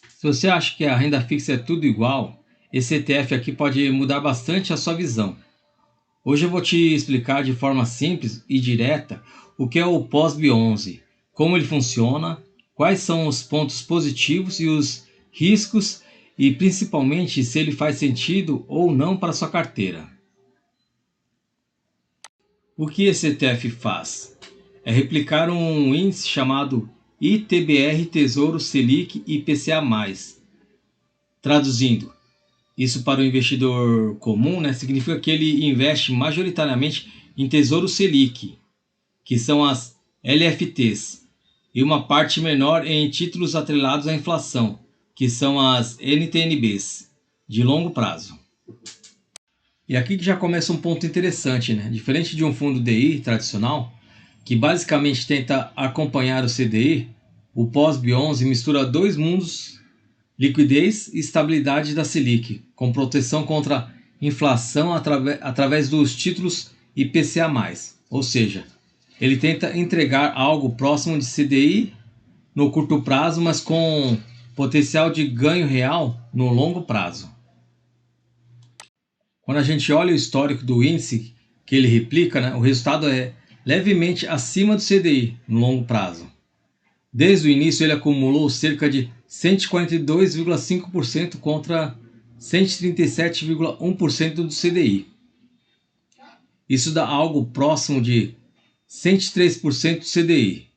Se você acha que a renda fixa é tudo igual, esse ETF aqui pode mudar bastante a sua visão. Hoje eu vou te explicar de forma simples e direta o que é o POSB 11, como ele funciona, quais são os pontos positivos e os riscos e principalmente se ele faz sentido ou não para sua carteira. O que esse ETF faz? É replicar um índice chamado ITBR Tesouro Selic IPCA+. Traduzindo, isso para o investidor comum, significa que ele investe majoritariamente em Tesouro Selic, que são as LFTs, e uma parte menor em títulos atrelados à inflação, que são as NTNBs, de longo prazo. E aqui que já começa um ponto interessante, Diferente de um fundo DI tradicional, que basicamente tenta acompanhar o CDI, o POSB 11 mistura dois mundos: liquidez e estabilidade da Selic, com proteção contra inflação através dos títulos IPCA+. Ou seja, ele tenta entregar algo próximo de CDI no curto prazo, mas com potencial de ganho real no longo prazo. Quando a gente olha o histórico do índice que ele replica, o resultado é levemente acima do CDI no longo prazo. Desde o início ele acumulou cerca de 142,5% contra 137,1% do CDI. Isso dá algo próximo de 103% do CDI.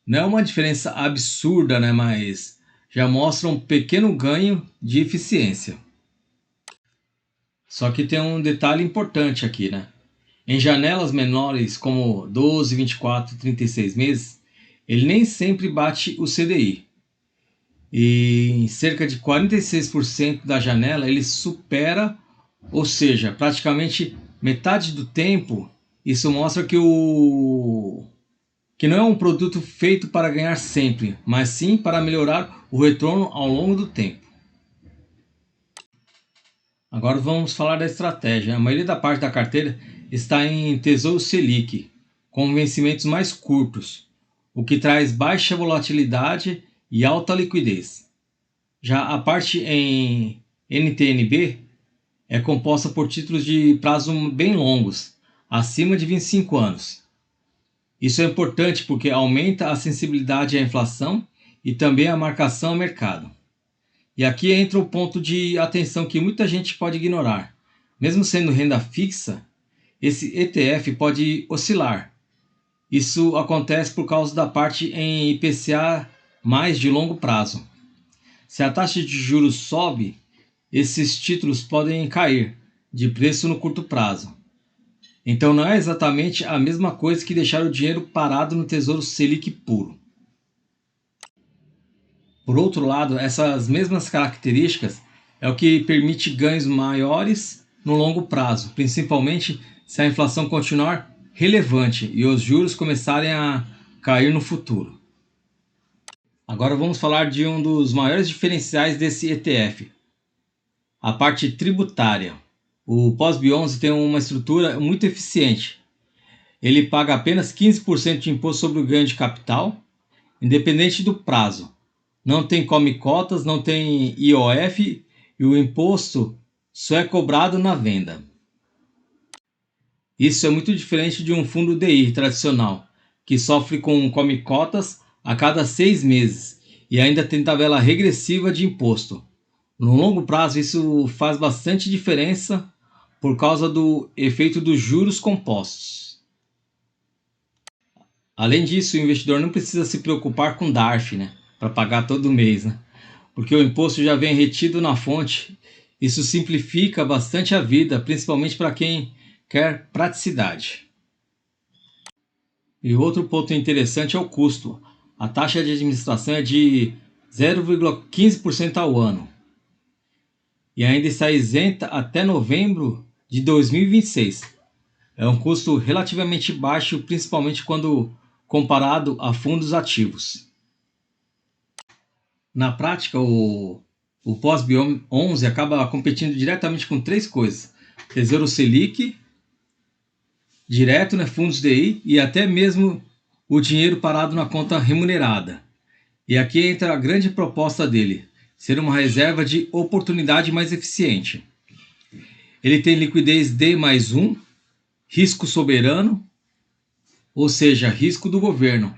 Não é uma diferença absurda, mas já mostra um pequeno ganho de eficiência. Só que tem um detalhe importante aqui, Em janelas menores, como 12, 24, 36 meses, ele nem sempre bate o CDI. E em cerca de 46% da janela ele supera, ou seja, praticamente metade do tempo. Isso mostra que não é um produto feito para ganhar sempre, mas sim para melhorar o retorno ao longo do tempo. Agora vamos falar da estratégia. A maioria da parte da carteira está em Tesouro Selic, com vencimentos mais curtos, o que traz baixa volatilidade e alta liquidez. Já a parte em NTNB é composta por títulos de prazo bem longos, acima de 25 anos. Isso é importante porque aumenta a sensibilidade à inflação e também a marcação ao mercado. E aqui entra o ponto de atenção que muita gente pode ignorar. Mesmo sendo renda fixa, esse ETF pode oscilar. Isso acontece por causa da parte em IPCA mais de longo prazo. Se a taxa de juros sobe, esses títulos podem cair de preço no curto prazo. Então não é exatamente a mesma coisa que deixar o dinheiro parado no Tesouro Selic puro. Por outro lado, essas mesmas características é o que permite ganhos maiores no longo prazo, principalmente se a inflação continuar relevante e os juros começarem a cair no futuro. Agora vamos falar de um dos maiores diferenciais desse ETF, a parte tributária. O POSB 11 tem uma estrutura muito eficiente. Ele paga apenas 15% de imposto sobre o ganho de capital, independente do prazo. Não tem come-cotas, não tem IOF e o imposto só é cobrado na venda. Isso é muito diferente de um fundo DI tradicional, que sofre com come-cotas a cada 6 meses e ainda tem tabela regressiva de imposto. No longo prazo isso faz bastante diferença por causa do efeito dos juros compostos. Além disso, o investidor não precisa se preocupar com DARF, para pagar todo mês, porque o imposto já vem retido na fonte. Isso simplifica bastante a vida, principalmente para quem quer praticidade. E outro ponto interessante é o custo. A taxa de administração é de 0,15% ao ano e ainda está isenta até novembro de 2026. É um custo relativamente baixo, principalmente quando comparado a fundos ativos. Na prática, o POSB 11 acaba competindo diretamente com 3 coisas: Tesouro Selic, direto, fundos DI e até mesmo o dinheiro parado na conta remunerada. E aqui entra a grande proposta dele, ser uma reserva de oportunidade mais eficiente. Ele tem liquidez D+1, risco soberano, ou seja, risco do governo,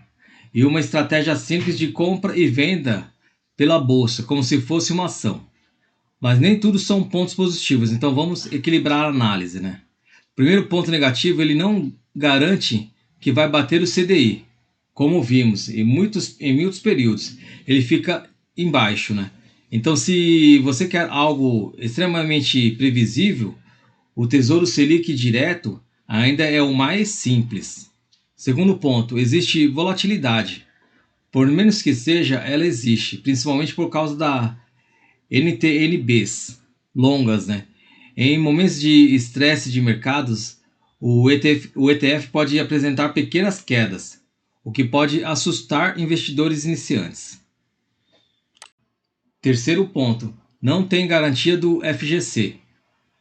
e uma estratégia simples de compra e venda pela bolsa, como se fosse uma ação. Mas nem tudo são pontos positivos, então vamos equilibrar a análise, né? Primeiro ponto negativo, ele não garante que vai bater o CDI, como vimos em muitos períodos. Ele fica embaixo, né? Então, se você quer algo extremamente previsível, o Tesouro Selic direto ainda é o mais simples. Segundo ponto, existe volatilidade. Por menos que seja, ela existe, principalmente por causa da NTNBs longas, né? Em momentos de estresse de mercados, o ETF pode apresentar pequenas quedas, o que pode assustar investidores iniciantes. Terceiro ponto, não tem garantia do FGC.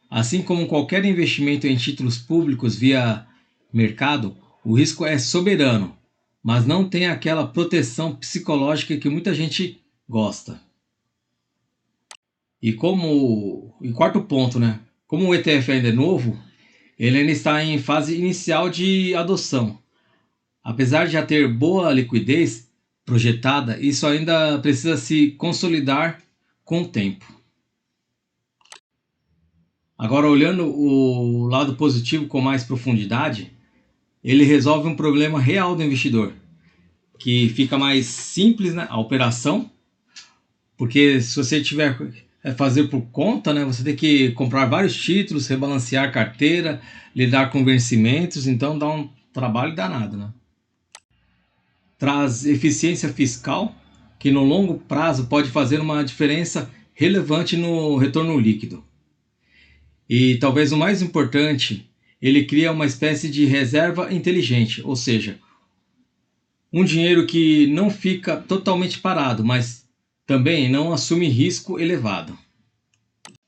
Assim como qualquer investimento em títulos públicos via mercado, o risco é soberano, mas não tem aquela proteção psicológica que muita gente gosta. E quarto ponto, né? Como o ETF ainda é novo, ele ainda está em fase inicial de adoção. Apesar de já ter boa liquidez projetada, isso ainda precisa se consolidar com o tempo. Agora, olhando o lado positivo com mais profundidade, ele resolve um problema real do investidor, que fica mais simples, né, a operação, porque se você tiver fazer por conta, né, você tem que comprar vários títulos, rebalancear a carteira, lidar com vencimentos, então dá um trabalho danado, né? Traz eficiência fiscal, que no longo prazo pode fazer uma diferença relevante no retorno líquido. E talvez o mais importante, ele cria uma espécie de reserva inteligente, ou seja, um dinheiro que não fica totalmente parado, mas também não assume risco elevado.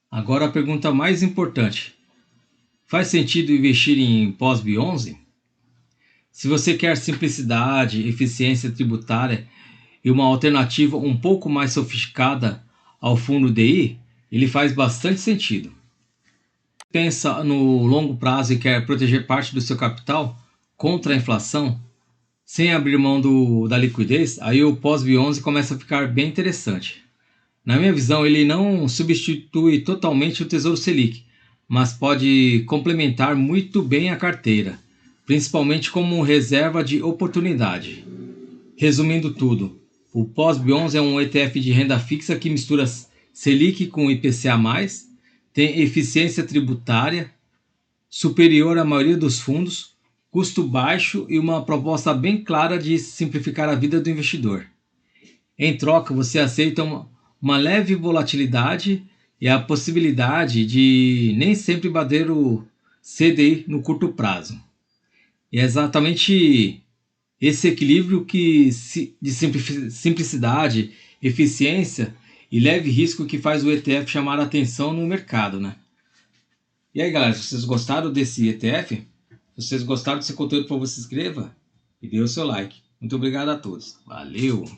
Agora a pergunta mais importante: faz sentido investir em POSB 11? Se você quer simplicidade, eficiência tributária e uma alternativa um pouco mais sofisticada ao fundo DI, ele faz bastante sentido. Pensa no longo prazo e quer proteger parte do seu capital contra a inflação, sem abrir mão da liquidez, aí o POSB 11 começa a ficar bem interessante. Na minha visão, ele não substitui totalmente o Tesouro Selic, mas pode complementar muito bem a carteira, principalmente como reserva de oportunidade. Resumindo tudo, o POSB 11 é um ETF de renda fixa que mistura Selic com IPCA+, tem eficiência tributária superior à maioria dos fundos, custo baixo e uma proposta bem clara de simplificar a vida do investidor. Em troca, você aceita uma leve volatilidade e a possibilidade de nem sempre bater o CDI no curto prazo. E é exatamente esse equilíbrio de simplicidade, eficiência e leve risco que faz o ETF chamar a atenção no mercado, né? E aí, galera, se vocês gostaram desse ETF, se vocês gostaram desse conteúdo, por favor, se inscreva e dê o seu like. Muito obrigado a todos. Valeu!